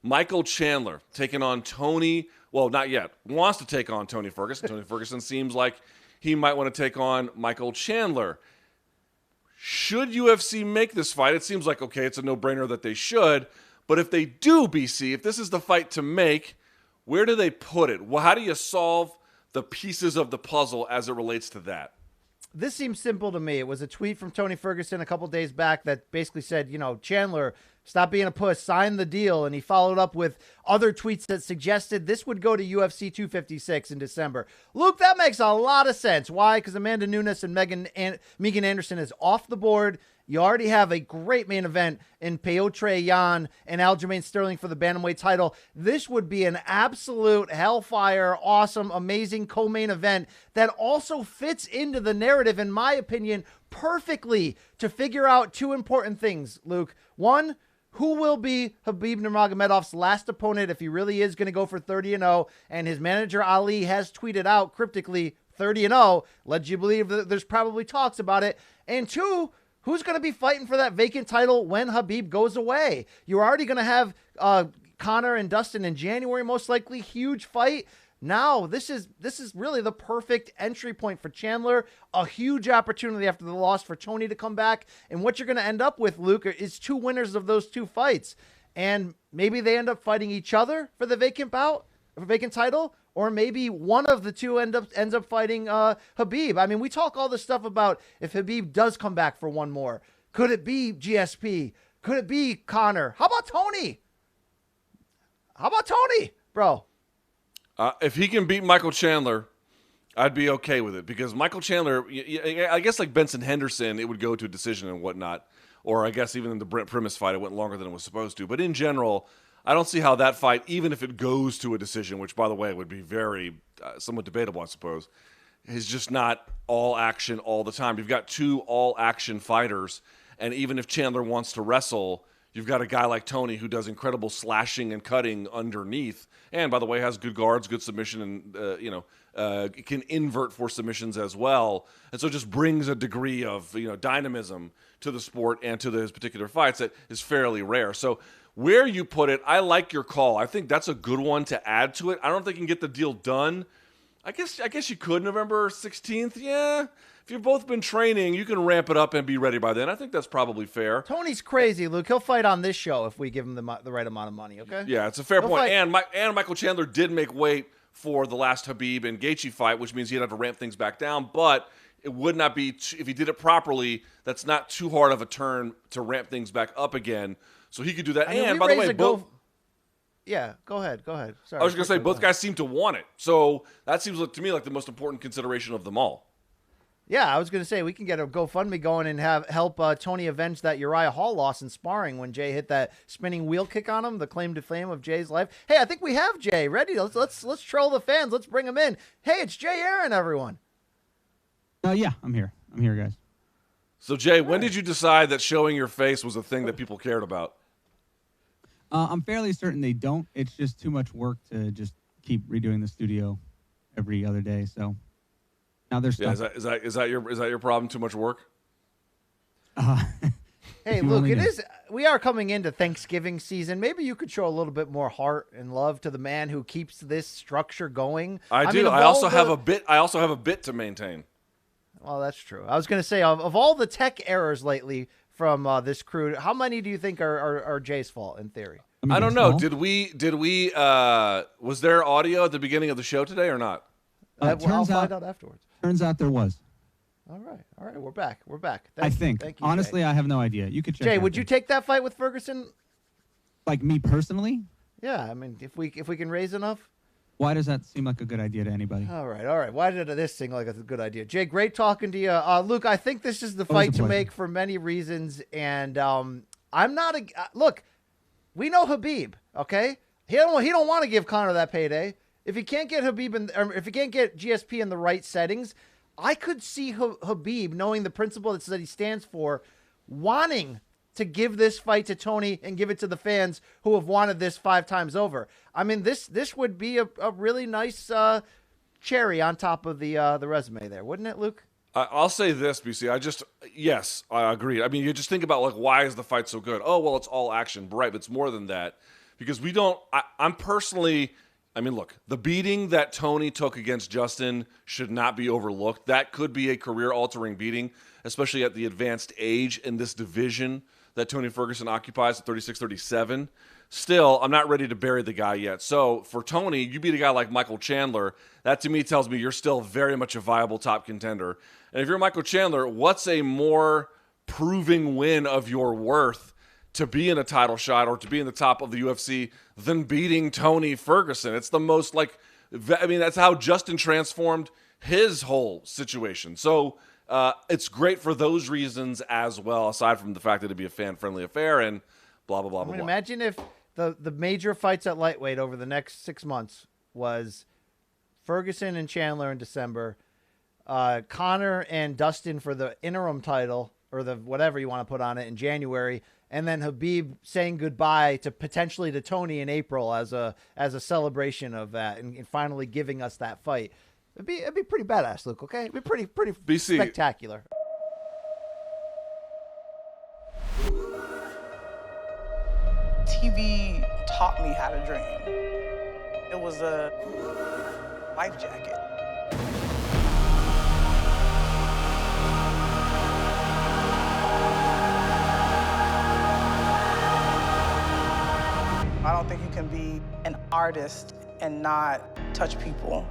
Michael Chandler taking on Tony. Well, not yet. Wants to take on Tony Ferguson. Tony Ferguson seems like he might want to take on Michael Chandler. Should UFC make this fight? It seems like, okay, it's a no-brainer that they should. But if they do, BC, if this is the fight to make, where do they put it? Well, how do you solve the pieces of the puzzle as it relates to that? This seems simple to me. It was a tweet from Tony Ferguson a couple days back that basically said, Chandler, stop being a puss, sign the deal. And he followed up with other tweets that suggested this would go to UFC 256 in December. Luke, that makes a lot of sense. Why? Because Amanda Nunes and Megan Anderson is off the board. You already have a great main event in Petr Yan and Aljamain Sterling for the bantamweight title. This would be an absolute hellfire, awesome, amazing co-main event that also fits into the narrative, in my opinion, perfectly to figure out two important things, Luke. One, who will be Khabib Nurmagomedov's last opponent if he really is going to go for 30-0? And his manager, Ali, has tweeted out cryptically 30-0, led you to believe that there's probably talks about it. And two, who's going to be fighting for that vacant title when Khabib goes away? You're already going to have Conor and Dustin in January, most likely. Huge fight. Now, this is really the perfect entry point for Chandler. A huge opportunity after the loss for Tony to come back. And what you're going to end up with, Luke, is two winners of those two fights. And maybe they end up fighting each other for the vacant title. Or maybe one of the two ends up fighting Khabib. I mean, we talk all this stuff about if Khabib does come back for one more. Could it be GSP? Could it be Conor? How about Tony? Bro? If he can beat Michael Chandler, I'd be okay with it. Because Michael Chandler, I guess like Benson Henderson, it would go to a decision and whatnot. Or I guess even in the Brent Primus fight, it went longer than it was supposed to. But in general, I don't see how that fight, even if it goes to a decision, which, by the way, would be very somewhat debatable, I suppose, is just not all action all the time. You've got two all-action fighters, and even if Chandler wants to wrestle, you've got a guy like Tony who does incredible slashing and cutting underneath, and, by the way, has good guards, good submission, and, can invert for submissions as well. And so it just brings a degree of, dynamism to the sport and to his particular fights that is fairly rare. So where you put it, I like your call. I think that's a good one to add to it. I don't know if they can get the deal done. I guess you could November 16th. Yeah. If you've both been training, you can ramp it up and be ready by then. I think that's probably fair. Tony's crazy, Luke. He'll fight on this show if we give him the right amount of money, okay? Yeah, it's a fair point. Fight. And Michael Chandler did make weight for the last Khabib and Gaethje fight, which means he'd have to ramp things back down. But it would not be, if he did it properly, that's not too hard of a turn to ramp things back up again. So he could do that. And by the way, both. Yeah, go ahead. Sorry. I was going to say, both guys seem to want it. So that seems to me like the most important consideration of them all. Yeah, I was going to say, we can get a GoFundMe going and help Tony avenge that Uriah Hall loss in sparring when Jay hit that spinning wheel kick on him, the claim to fame of Jay's life. Hey, I think we have Jay ready. Let's troll the fans. Let's bring him in. Hey, it's Jay Aaron, everyone. Yeah, I'm here, guys. So, Jay, when did you decide that showing your face was a thing that people cared about? I'm fairly certain they don't. It's just too much work to just keep redoing the studio every other day. So now there's is that your problem? Too much work? Hey, Luke, we are coming into Thanksgiving season. Maybe you could show a little bit more heart and love to the man who keeps this structure going. I do. I also have a bit to maintain. Well, that's true. I was going to say, of all the tech errors lately from this crew, how many do you think are Jay's fault in theory? I don't know. Did we was there audio at the beginning of the show today or not? I'll find out afterwards. Turns out there was. All right. We're back. Thank you. Honestly, Jay. I have no idea. You could check. Jay, would you take that fight with Ferguson? Like me personally? Yeah, I mean, if we can raise enough. Why does that seem like a good idea to anybody? All right. Why did this seem like a good idea? Jay, great talking to you. Luke, I think this is the fight to make for many reasons. And I'm not look, we know Khabib, okay? He don't want to give Conor that payday. If he can't get Khabib if he can't get GSP in the right settings, I could see Khabib, knowing the principle that he stands for, wanting to give this fight to Tony and give it to the fans who have wanted this 5 times over. I mean, this would be a really nice cherry on top of the resume there, wouldn't it, Luke? I'll say this, BC. Yes, I agree. I mean, you just think about, like, why is the fight so good? Oh, well, it's all action. Right, but it's more than that. because I'm personally, I mean, look, the beating that Tony took against Justin should not be overlooked. That could be a career-altering beating, especially at the advanced age in this division that Tony Ferguson occupies at 36, 37. Still, I'm not ready to bury the guy yet. So for Tony, you beat a guy like Michael Chandler. That to me tells me you're still very much a viable top contender. And if you're Michael Chandler, what's a more proving win of your worth to be in a title shot or to be in the top of the UFC than beating Tony Ferguson? It's the most that's how Justin transformed his whole situation. So it's great for those reasons as well, aside from the fact that it'd be a fan-friendly affair and blah, blah, blah, blah, blah. Imagine if the major fights at lightweight over the next 6 months was Ferguson and Chandler in December, Conor and Dustin for the interim title, or the whatever you want to put on it, in January, and then Khabib saying goodbye to potentially to Tony in April as a celebration of that, and finally giving us that fight. It'd be pretty badass, Luke. Okay, it'd be pretty BC. spectacular. TV taught me how to dream. It was a life jacket. I don't think you can be an artist and not touch people.